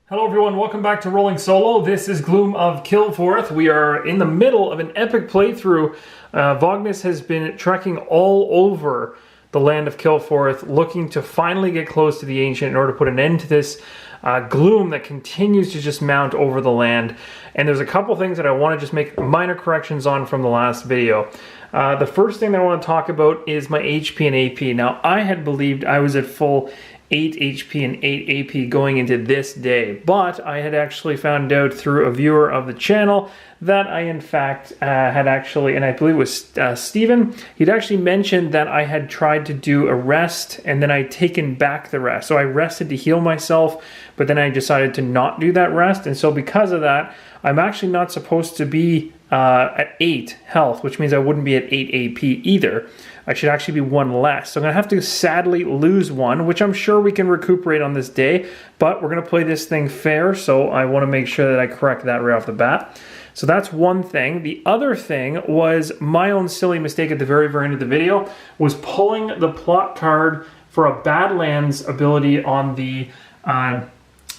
Hello everyone, welcome back to Rolling Solo. This is Gloom of Kilforth. We are in the middle of an epic playthrough. Vognus has been trekking all over the land of Kilforth, looking to finally get close to the Ancient in order to put an end to this gloom that continues to just mount over the land. And there's a couple things that I want to just make minor corrections on from the last video. The first thing that I want to talk about is my HP and AP. Now, I had believed I was at full 8 HP and 8 AP going into this day, but I had actually found out through a viewer of the channel that I in fact had actually, and I believe it was Steven, he'd actually mentioned that I had tried to do a rest and then I'd taken back the rest. So I rested to heal myself, but then I decided to not do that rest, and so because of that, I'm actually not supposed to be at 8 health, which means I wouldn't be at 8 AP either. I should actually be 1 less. So I'm going to have to sadly lose 1, which I'm sure we can recuperate on this day, but we're going to play this thing fair, so I want to make sure that I correct that right off the bat. So that's one thing. The other thing was my own silly mistake at the very end of the video, was pulling the plot card for a Badlands ability on the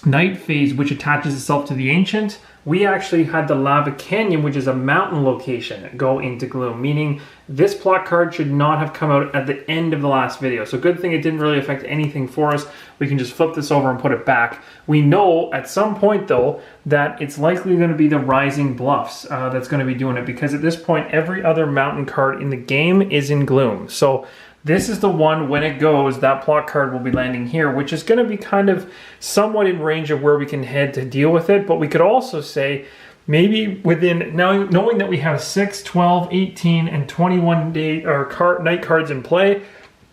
night phase, which attaches itself to the Ancient. We actually had the Lava Canyon, which is a mountain location, go into Gloom, meaning this plot card should not have come out at the end of the last video. So good thing it didn't really affect anything for us. We can just flip this over and put it back. We know at some point, though, that it's likely going to be the Rising Bluffs that's going to be doing it, because at this point, every other mountain card in the game is in Gloom. So this is the one, when it goes, that plot card will be landing here, which is going to be kind of somewhat in range of where we can head to deal with it. But we could also say, maybe within, now knowing that we have 6, 12, 18, and 21 day or night cards in play,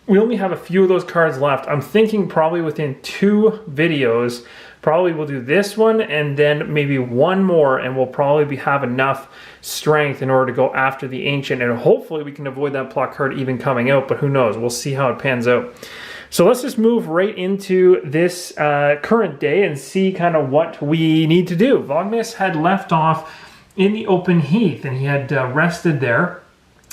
we only have a few of those cards left. I'm thinking probably within 2 videos, probably we'll do this one and then maybe one more, and we'll probably have enough strength in order to go after the Ancient, and hopefully we can avoid that plot card even coming out, but who knows, we'll see how it pans out. So let's just move right into this current day and see kind of what we need to do. Vognus had left off in the open heath, and he had rested there,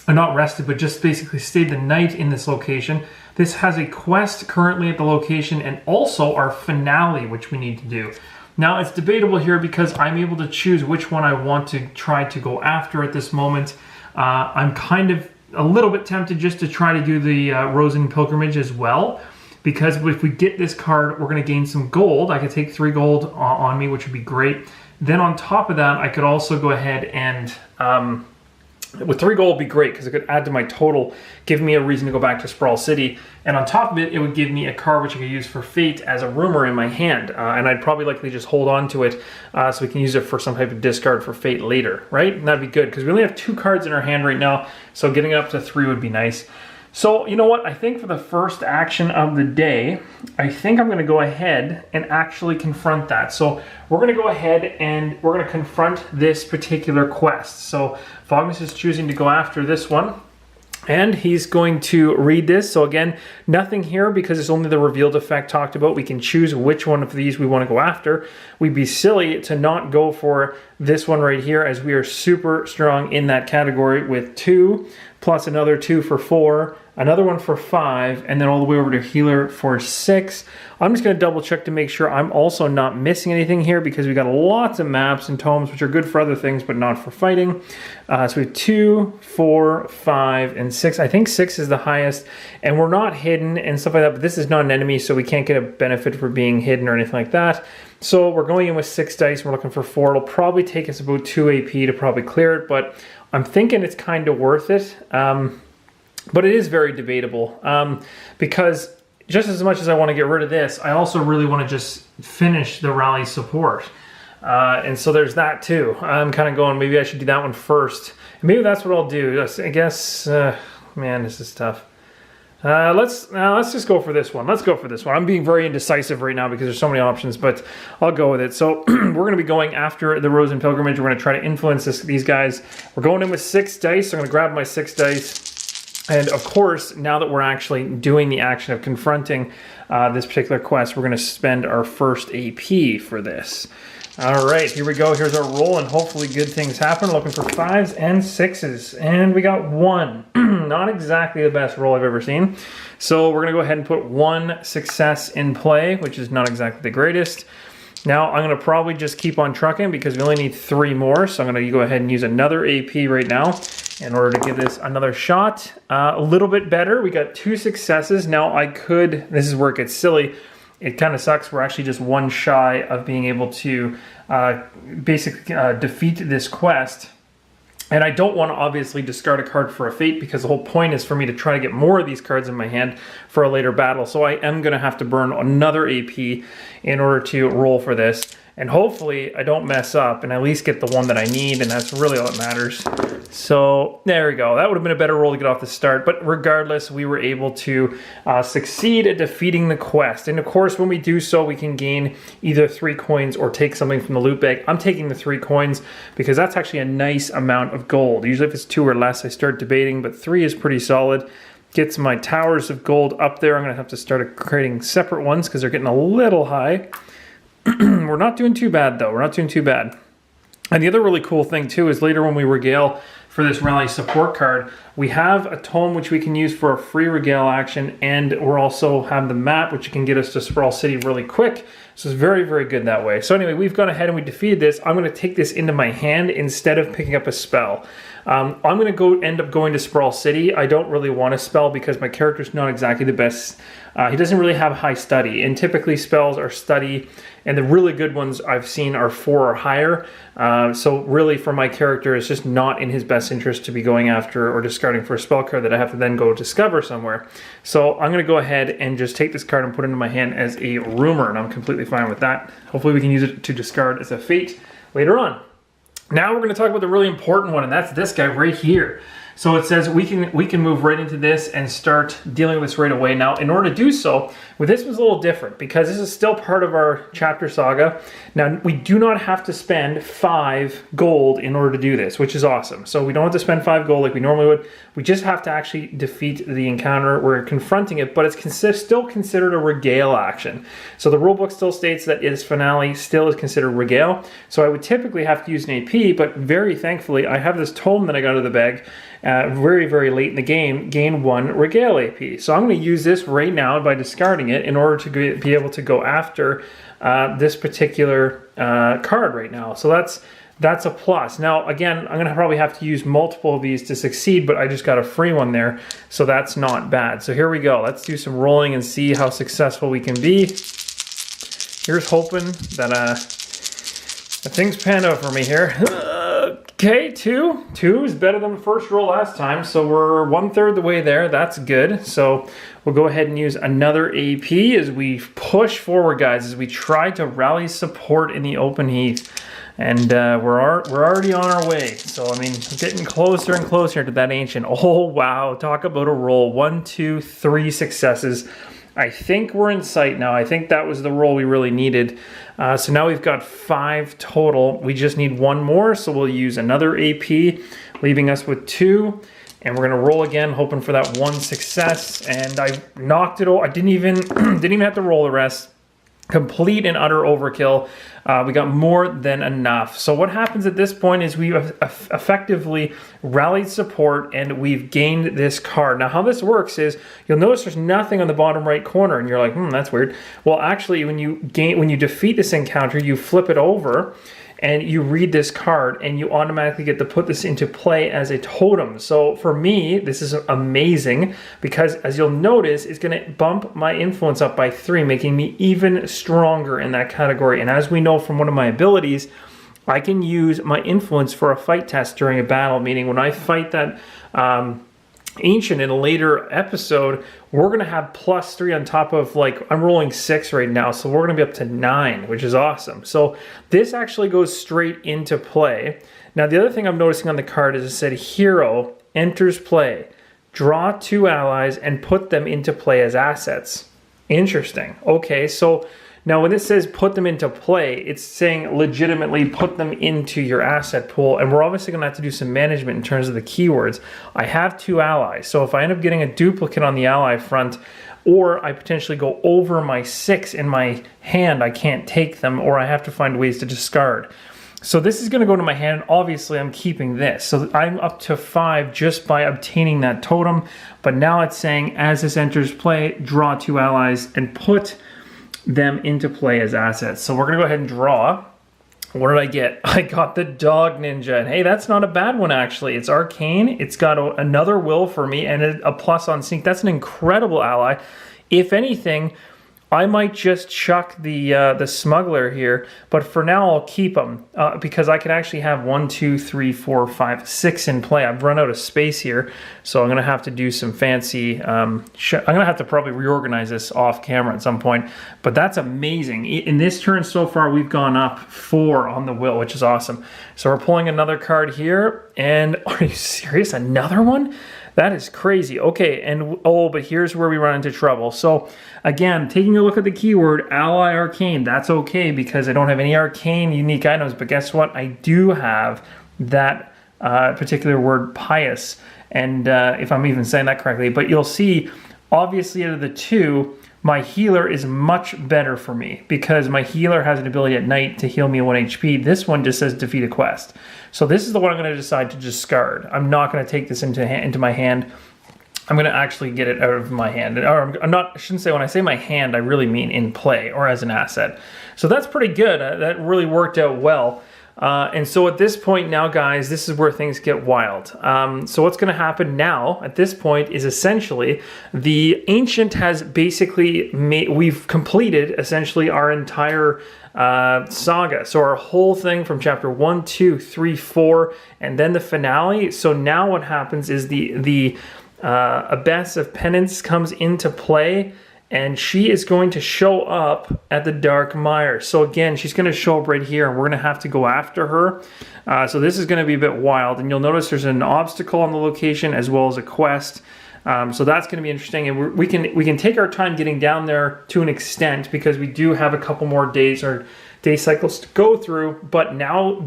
or not rested, but just basically stayed the night in this location. This has a quest currently at the location and also our finale, which we need to do. Now, it's debatable here because I'm able to choose which one I want to try to go after at this moment. I'm kind of a little bit tempted just to try to do the Rosen Pilgrimage as well, because if we get this card, we're going to gain some gold. I could take 3 gold on me, which would be great. Then on top of that, I could also go ahead and with 3 gold would be great, because it could add to my total, give me a reason to go back to Sprawl City, and on top of it, it would give me a card which I could use for Fate as a rumor in my hand, and I'd probably likely just hold on to it so we can use it for some type of discard for Fate later, right? And that'd be good, because we only have 2 cards in our hand right now, so getting up to 3 would be nice. So, you know what, I think for the first action of the day, I think I'm going to go ahead and actually confront that. So, we're going to go ahead and we're going to confront this particular quest. So, Vognus is choosing to go after this one, and he's going to read this. So again, nothing here because it's only the revealed effect talked about. We can choose which one of these we want to go after. We'd be silly to not go for this one right here, as we are super strong in that category with 2, plus another 2 for 4, another one for 5, and then all the way over to healer for 6. I'm just going to double check to make sure I'm also not missing anything here, because we got lots of maps and tomes which are good for other things but not for fighting. So we have 2, 4, 5, and 6. I think 6 is the highest, and we're not hidden and stuff like that, but this is not an enemy, so we can't get a benefit for being hidden or anything like that. So we're going in with 6 dice, we're looking for 4. It'll probably take us about 2 AP to probably clear it, but I'm thinking it's kind of worth it. But it is very debatable, because just as much as I want to get rid of this, I also really want to just finish the rally support. And so there's that too. I'm kind of going, maybe I should do that one first. And maybe that's what I'll do. I guess, man, this is tough. Let's just go for this one. Let's go for this one. I'm being very indecisive right now because there's so many options, but I'll go with it. So we're going to be going after the Rosen Pilgrimage. We're going to try to influence these guys. We're going in with 6 dice. So I'm going to grab my 6 dice. And of course, now that we're actually doing the action of confronting this particular quest, we're going to spend our first AP for this. All right, here we go. Here's our roll, and hopefully good things happen. Looking for 5s and 6s, and we got 1. Not exactly the best roll I've ever seen. So we're going to go ahead and put 1 success in play, which is not exactly the greatest. Now I'm going to probably just keep on trucking because we only need 3 more. So I'm going to go ahead and use another AP right now in order to give this another shot. A little bit better. We got 2 successes. Now I could, this is where it gets silly. It kind of sucks. We're actually just 1 shy of being able to basically defeat this quest. And I don't want to obviously discard a card for a fate because the whole point is for me to try to get more of these cards in my hand for a later battle. So I am going to have to burn another AP in order to roll for this. And hopefully I don't mess up and at least get the one that I need, and that's really all that matters. So there we go. That would have been a better roll to get off the start, but regardless, we were able to succeed at defeating the quest. And of course, when we do so, we can gain either 3 coins or take something from the loot bag. I'm taking the 3 coins because that's actually a nice amount of gold. Usually if it's 2 or less, I start debating, but 3 is pretty solid. Gets my towers of gold up there. I'm going to have to start creating separate ones because they're getting a little high. We're not doing too bad, though. We're not doing too bad. And the other really cool thing, too, is later when we regale for this rally support card, we have a tome which we can use for a free regale action, and we're also have the map, which can get us to Sprawl City really quick. So it's very, very good that way. So anyway, we've gone ahead and we defeated this. I'm going to take this into my hand instead of picking up a spell. I'm going to end up going to Sprawl City. I don't really want a spell because my character's not exactly the best. He doesn't really have high study, and typically spells are study, and the really good ones I've seen are 4 or higher. So really for my character, it's just not in his best interest to be going after or discarding for a spell card that I have to then go discover somewhere. So I'm going to go ahead and just take this card and put it into my hand as a rumor, and I'm completely fine with that. Hopefully we can use it to discard as a fate later on. Now we're going to talk about the really important one, and that's this guy right here. So it says we can move right into this and start dealing with this right away. Now, in order to do so, with this was a little different because this is still part of our chapter saga. Now, we do not have to spend 5 gold in order to do this, which is awesome. So we don't have to spend 5 gold like we normally would. We just have to actually defeat the encounter. We're confronting it, but it's still considered a regale action. So the rulebook still states that its finale still is considered regale. So I would typically have to use an AP, but very thankfully, I have this tome that I got out of the bag very, very late in the game, gain 1 regale AP. So I'm going to use this right now by discarding it in order to be able to go after this particular card right now. So that's a plus. Now, again, I'm going to probably have to use multiple of these to succeed, but I just got a free one there, so that's not bad. So here we go. Let's do some rolling and see how successful we can be. Here's hoping that things pan out for me here. Okay, 2. 2 is better than the first roll last time, so we're 1/3 the way there. That's good. So we'll go ahead and use another AP as we push forward, guys, as we try to rally support in the open heath. And we're already on our way. So, I mean, getting closer and closer to that ancient. Oh, wow. Talk about a roll. 1, 2, 3 successes. I think we're in sight now. I think that was the roll we really needed. So now we've got 5 total. We just need 1 more, so we'll use another AP, leaving us with 2. And we're gonna roll again, hoping for that 1 success. And I knocked it over. I didn't even have to roll the rest. Complete and utter overkill. We got more than enough. So what happens at this point is we effectively rallied support and we've gained this card. Now how this works is you'll notice there's nothing on the bottom right corner and you're like, that's weird. Well, actually when you defeat this encounter, you flip it over and you read this card and you automatically get to put this into play as a totem. So for me, this is amazing because as you'll notice, it's gonna bump my influence up by 3, making me even stronger in that category. And as we know from one of my abilities, I can use my influence for a fight test during a battle, meaning when I fight that ancient in a later episode, we're going to have +3 on top of, like, I'm rolling 6 right now, so we're going to be up to 9, which is awesome. So this actually goes straight into play. Now the other thing I'm noticing on the card is it said hero enters play. Draw 2 allies and put them into play as assets. Interesting. Okay, so now when it says put them into play, it's saying legitimately put them into your asset pool, and we're obviously going to have to do some management in terms of the keywords. I have 2 allies, so if I end up getting a duplicate on the ally front, or I potentially go over my 6 in my hand, I can't take them, or I have to find ways to discard. So this is going to go to my hand. Obviously, I'm keeping this. So I'm up to 5 just by obtaining that totem, but now it's saying as this enters play, draw 2 allies and put them into play as assets. So we're going to go ahead and draw. What did I get? I got the Dog Ninja. And hey, that's not a bad one, actually. It's arcane. It's got another will for me and a plus on sync. That's an incredible ally. If anything, I might just chuck the smuggler here, but for now I'll keep them because I can actually have 1, 2, 3, 4, 5, 6 in play. I've run out of space here, so I'm going to have to do some fancy... I'm going to have to probably reorganize this off camera at some point, but that's amazing. In this turn so far, we've gone up 4 on the will, which is awesome. So we're pulling another card here, and are you serious? Another one? That is crazy. Okay, and oh, but here's where we run into trouble. So again, taking a look at the keyword ally arcane, that's okay because I don't have any arcane unique items, but guess what? I do have that particular word pious, and if I'm even saying that correctly, but you'll see, obviously out of the two, my healer is much better for me because my healer has an ability at night to heal me 1 HP. This one just says defeat a quest. So this is the one I'm going to decide to discard. I'm not going to take this into my hand. I'm going to actually get it out of my hand. Or I shouldn't say when I say my hand, I really mean in play or as an asset. So that's pretty good. That really worked out well. And so at this point now, guys, this is where things get wild. So what's going to happen now at this point is essentially the Ancient has basically we've completed essentially our entire saga. So our whole thing from chapter 1, 2, 3, 4, and then the finale. So now what happens is the Abbess of Penance comes into play, and she is going to show up at the Dark Mire. So again, she's going to show up right here, and we're going to have to go after her. So this is going to be a bit wild, and you'll notice there's an obstacle on the location as well as a quest. So that's going to be interesting, and we can take our time getting down there to an extent because we do have a couple more days or day cycles to go through. But now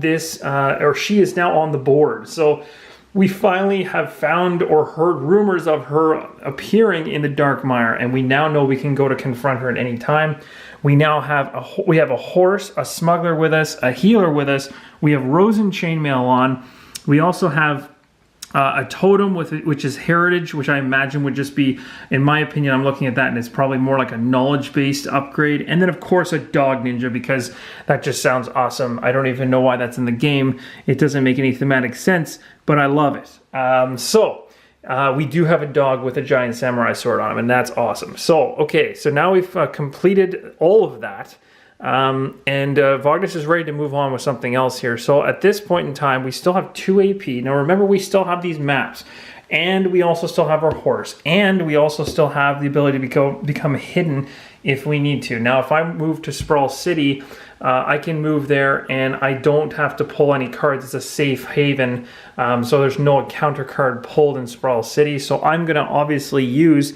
she is now on the board. So we finally have found or heard rumors of her appearing in the Dark Mire, and we now know we can go to confront her at any time. We now have a horse, a smuggler with us, a healer with us. We have Rosen chainmail on. We also have a totem which is heritage, which I imagine would just be, in my opinion, I'm looking at that and it's probably more like a knowledge-based upgrade. And then of course a Dog Ninja, because that just sounds awesome. I don't even know why that's in the game. It doesn't make any thematic sense, but I love it. We do have a dog with a giant samurai sword on him, and that's awesome. So, okay, so now we've completed all of that. And Vognus is ready to move on with something else here. So at this point in time, we still have 2 AP. Now remember, we still have these maps, and we also still have our horse, and we also still have the ability to become hidden if we need to. Now, if I move to Sprawl City, I can move there, and I don't have to pull any cards. It's a safe haven, so there's no counter card pulled in Sprawl City. So I'm going to obviously use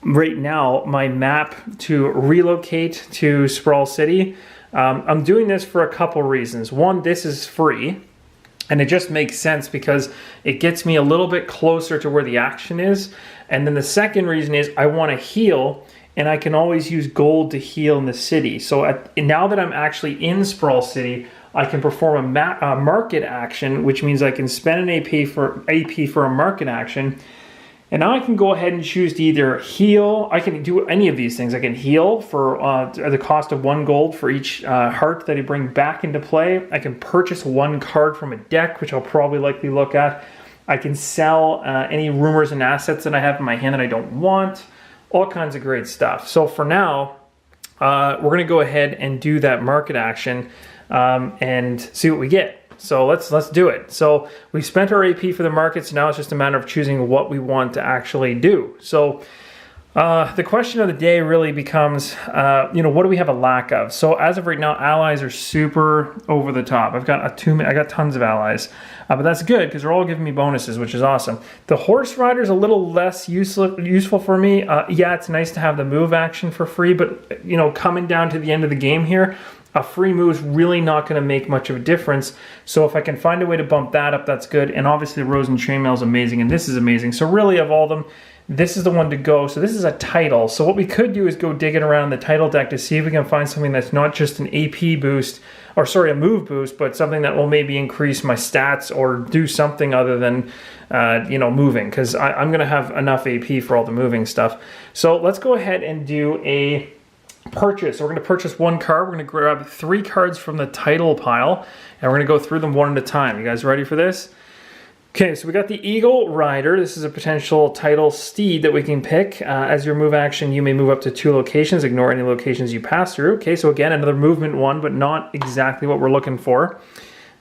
right now my map to relocate to Sprawl City. I'm doing this for a couple reasons. One, this is free, and it just makes sense because it gets me a little bit closer to where the action is. And then the second reason is I want to heal, and I can always use gold to heal in the city. So now that I'm actually in Sprawl City, I can perform a market action, which means I can spend an AP for a market action. And now I can go ahead and choose to either heal. I can do any of these things. I can heal for the cost of 1 gold for each heart that I bring back into play. I can purchase 1 card from a deck, which I'll probably likely look at. I can sell any rumors and assets that I have in my hand that I don't want. All kinds of great stuff. So for now, we're going to go ahead and do that market action and see what we get. So let's do it. So we spent our AP for the markets. Now it's just a matter of choosing what we want to actually do. So the question of the day really becomes, what do we have a lack of? So as of right now, allies are super over the top. I got tons of allies, but that's good because they're all giving me bonuses, which is awesome. The horse rider is a little less useful for me. Yeah, it's nice to have the move action for free, but coming down to the end of the game here, a free move is really not going to make much of a difference. So if I can find a way to bump that up, that's good. And obviously the Rosen chainmail is amazing, and this is amazing. So really, of all of them, this is the one to go. So this is a title. So what we could do is go digging around the title deck to see if we can find something that's not just an AP boost, or sorry, a move boost, but something that will maybe increase my stats or do something other than, moving, because I'm going to have enough AP for all the moving stuff. So let's go ahead and do a purchase. So we're going to purchase one card. We're going to grab 3 cards from the title pile, and we're going to go through them one at a time. You guys ready for this? Okay, so we got the Eagle Rider. This is a potential title steed that we can pick. As your move action, you may move up to 2 locations. Ignore any locations you pass through. Okay, so again, another movement one, but not exactly what we're looking for.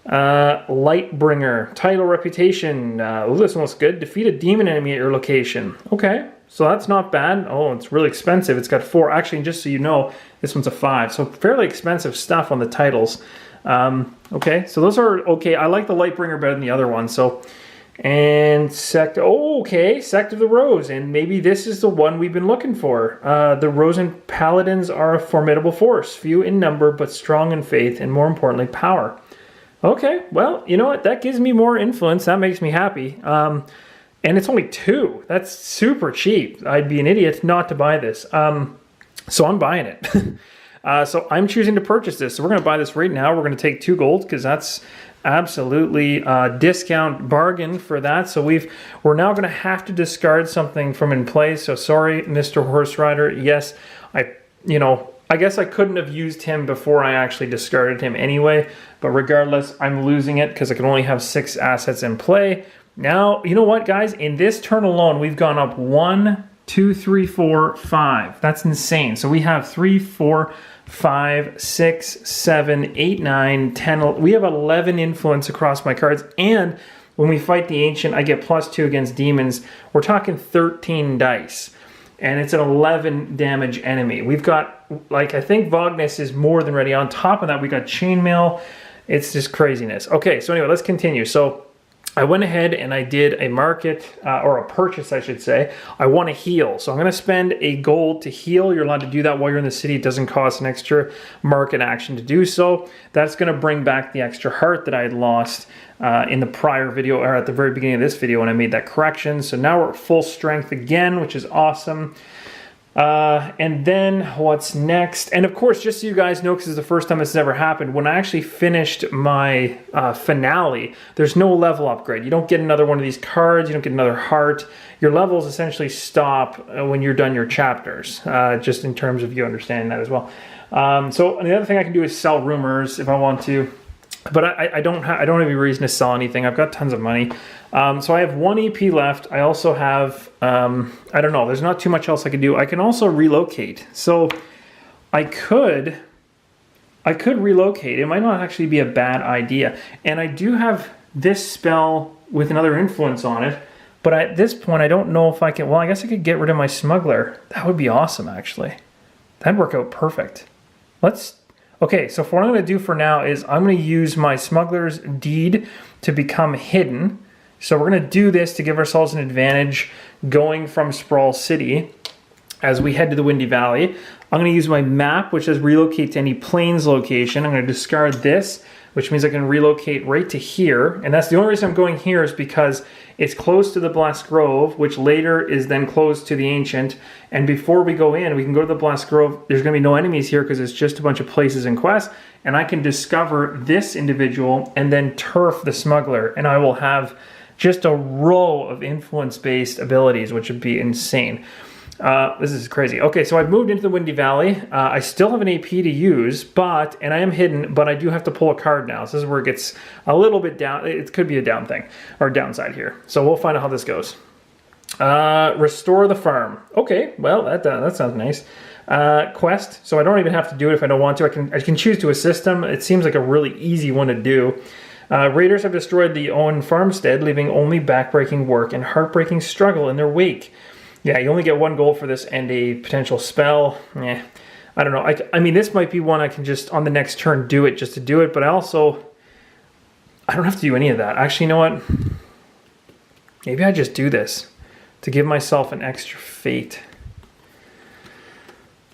Lightbringer. Title reputation. Oh, this one looks good. Defeat a demon enemy at your location. Okay, so that's not bad. Oh, it's really expensive. It's got 4. Actually, just so you know, this one's a 5. So fairly expensive stuff on the titles. Okay, so those are okay. I like the Lightbringer better than the other one. So, and Sect. Oh, okay, Sect of the Rose, and maybe this is the one we've been looking for. The Rosen Paladins are a formidable force, few in number but strong in faith, and more importantly, power. Okay, well, you know what? That gives me more influence. That makes me happy. And it's only 2. That's super cheap. I'd be an idiot not to buy this. So I'm buying it. So I'm choosing to purchase this. So we're going to buy this right now. We're going to take 2 gold because that's absolutely discount bargain for that. So we're now going to have to discard something from in play. So sorry, Mr. Horse Rider. Yes, I guess I couldn't have used him before I actually discarded him anyway. But regardless, I'm losing it because I can only have 6 assets in play. Now, you know what, guys? In this turn alone, we've gone up 1, 2, 3, 4, 5. That's insane. So we have 3, 4, 5, 6, 7, 8, 9, 10. We have 11 influence across my cards. And when we fight the Ancient, I get +2 against demons. We're talking 13 dice. And it's an 11 damage enemy. We've got, like, I think Vognus is more than ready. On top of that, we got Chainmail. It's just craziness. Okay, so anyway, let's continue. So I went ahead and I did a market, or a purchase, I should say. I want to heal. So I'm going to spend a gold to heal. You're allowed to do that while you're in the city. It doesn't cost an extra market action to do so. That's going to bring back the extra heart that I had lost in the prior video, or at the very beginning of this video when I made that correction. So now we're at full strength again, which is awesome. And then what's next? And of course, just so you guys know, because it's the first time this has ever happened, when I actually finished my finale, there's no level upgrade. You don't get another one of these cards. You don't get another heart. Your levels essentially stop when you're done your chapters, just in terms of you understanding that as well. So the other thing I can do is sell rumors if I want to. But I don't have any reason to sell anything. I've got tons of money. So I have 1 EP left. I also have, I don't know, there's not too much else I can do. I can also relocate. So I could relocate. It might not actually be a bad idea. And I do have this spell with another influence on it. But at this point, I don't know if I can, well, I guess I could get rid of my smuggler. That would be awesome, actually. That'd work out perfect. Okay, so what I'm going to do for now is I'm going to use my Smuggler's Deed to become hidden. So we're going to do this to give ourselves an advantage going from Sprawl City as we head to the Windy Valley. I'm going to use my map, which says relocate to any plains location. I'm going to discard this, which means I can relocate right to here. And that's the only reason I'm going here is because it's close to the Blessed Grove, which later is then close to the Ancient. And before we go in, we can go to the Blessed Grove. There's going to be no enemies here because it's just a bunch of places and quests. And I can discover this individual and then turf the smuggler. And I will have just a row of influence-based abilities, which would be insane. This is crazy. Okay, so I've moved into the Windy Valley. I still have an AP to use, and I am hidden, but I do have to pull a card now. So this is where it gets a little bit down. It could be a down thing, or downside here. So we'll find out how this goes. Restore the farm. Okay, well, that sounds nice. Quest, so I don't even have to do it if I don't want to. I can choose to assist them. It seems like a really easy one to do. Raiders have destroyed the Owen farmstead, leaving only backbreaking work and heartbreaking struggle in their wake. Yeah, you only get 1 gold for this and a potential spell. I don't know. I mean, this might be one I can just, on the next turn, do it just to do it. But I don't have to do any of that. Actually, you know what? Maybe I just do this to give myself an extra fate.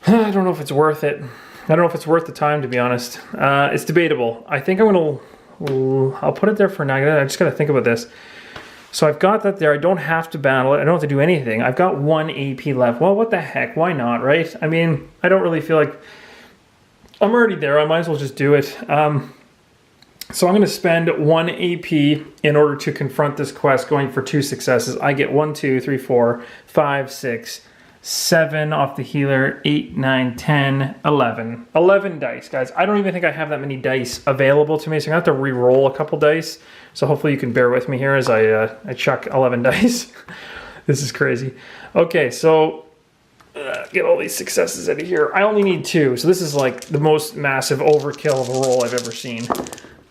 I don't know if it's worth it. I don't know if it's worth the time, to be honest. It's debatable. I think I'll put it there for now. I just got to think about this. So I've got that there. I don't have to battle it. I don't have to do anything. I've got 1 AP left. Well, what the heck? Why not, right? I mean, I don't really feel like... I'm already there. I might as well just do it. So I'm going to spend 1 AP in order to confront this quest going for 2 successes. I get 1, 2, 3, 4, 5, 6, 7 off the healer, 8, 9, 10, 11. 11 dice, guys. I don't even think I have that many dice available to me, so I'm going to have to re-roll a couple dice. So hopefully you can bear with me here as I chuck 11 dice. This is crazy. Okay, so get all these successes out of here. I only need 2, so this is like the most massive overkill of a roll I've ever seen.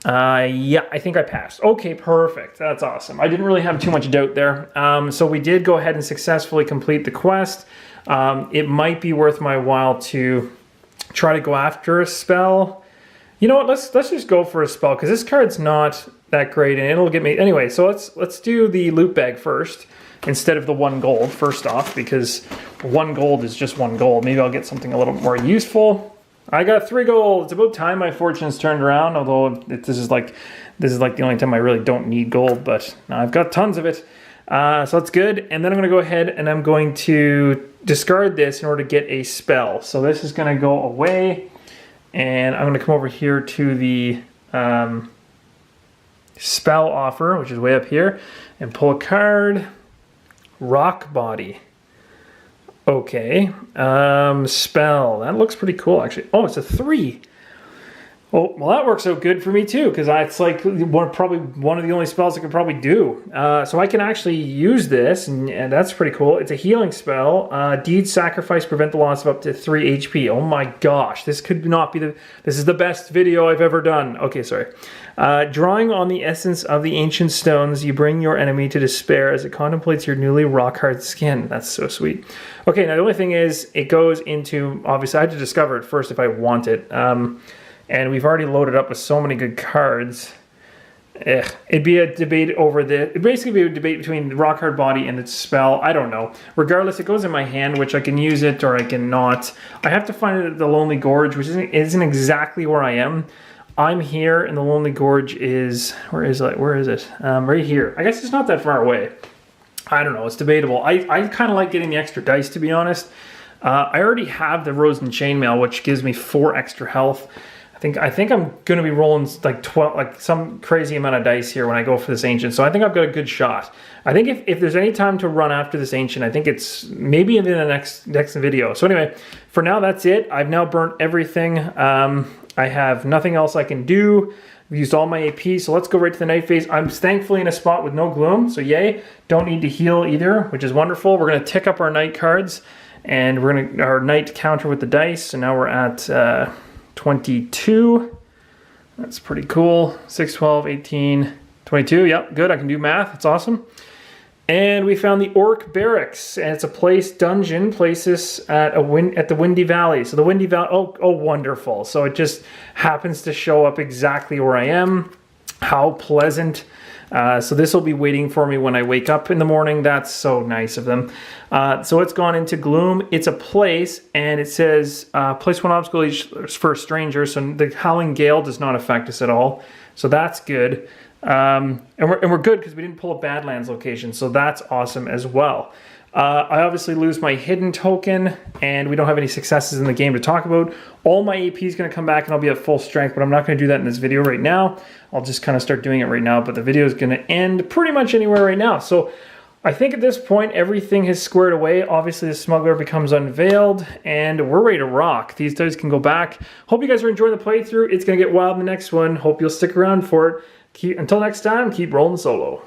Yeah, I think I passed. Okay, perfect. That's awesome. I didn't really have too much doubt there. So we did go ahead and successfully complete the quest. It might be worth my while to try to go after a spell. You know what? Let's just go for a spell, because this card's not that great, and it'll get me anyway. So let's do the loot bag first instead of the 1 gold first off, because 1 gold is just 1 gold. Maybe I'll get something a little more useful. I got 3 gold. It's about time my fortune's turned around, although this is like the only time I really don't need gold, but I've got tons of it. So that's good. And then I'm going to go ahead and I'm going to discard this in order to get a spell. So this is going to go away, and I'm going to come over here to the spell offer, which is way up here, and pull a card. Rock Body. Okay, spell. That looks pretty cool, actually. Oh, it's a 3. Oh, well, that works out good for me, too, because it's like probably one of the only spells I could probably do. So I can actually use this, and that's pretty cool. It's a healing spell. Deed Sacrifice, prevent the loss of up to 3 HP. Oh my gosh, this could not be this is the best video I've ever done. Okay, sorry. Drawing on the essence of the ancient stones, you bring your enemy to despair as it contemplates your newly rock-hard skin. That's so sweet. Okay, now the only thing is, it goes into, obviously I had to discover it first if I want it. And we've already loaded up with so many good cards. It'd be a debate over it'd basically be a debate between the rock hard body and its spell. I don't know. Regardless, it goes in my hand, which I can use it or I can not. I have to find it at the Lonely Gorge, which isn't exactly where I am. I'm here, and the Lonely Gorge is, where is it? Right here. I guess it's not that far away. I don't know. It's debatable. I kind of like getting the extra dice, to be honest. I already have the Rose and Chainmail, which gives me 4 extra health. I think I'm going to be rolling like 12, like some crazy amount of dice here when I go for this Ancient. So I think I've got a good shot. I think if there's any time to run after this Ancient, I think it's maybe in the next video. So anyway, for now, that's it. I've now burnt everything. I have nothing else I can do. I've used all my AP, so let's go right to the night phase. I'm thankfully in a spot with no gloom, so yay. Don't need to heal either, which is wonderful. We're going to tick up our night cards, and we're going to our night counter with the dice. So now we're at 22. That's pretty cool. 6, 12, 18, 22. Yep, good. I can do math. It's awesome. And we found the Orc Barracks, and it's a dungeon places at the Windy Valley. So the Windy Valley, oh, wonderful. So it just happens to show up exactly where I am. How pleasant. So this will be waiting for me when I wake up in the morning. That's so nice of them. So it's gone into Gloom. It's a place, and it says place 1 obstacle each for a stranger. So the Howling Gale does not affect us at all. So that's good. And we're good because we didn't pull a Badlands location. So that's awesome as well. I obviously lose my hidden token, and we don't have any successes in the game to talk about. All my AP is going to come back, and I'll be at full strength, but I'm not going to do that in this video right now. I'll just kind of start doing it right now, but the video is going to end pretty much anywhere right now. So I think at this point, everything has squared away. Obviously, the smuggler becomes unveiled, and we're ready to rock. These dice can go back. Hope you guys are enjoying the playthrough. It's going to get wild in the next one. Hope you'll stick around for it. Until next time, keep rolling solo.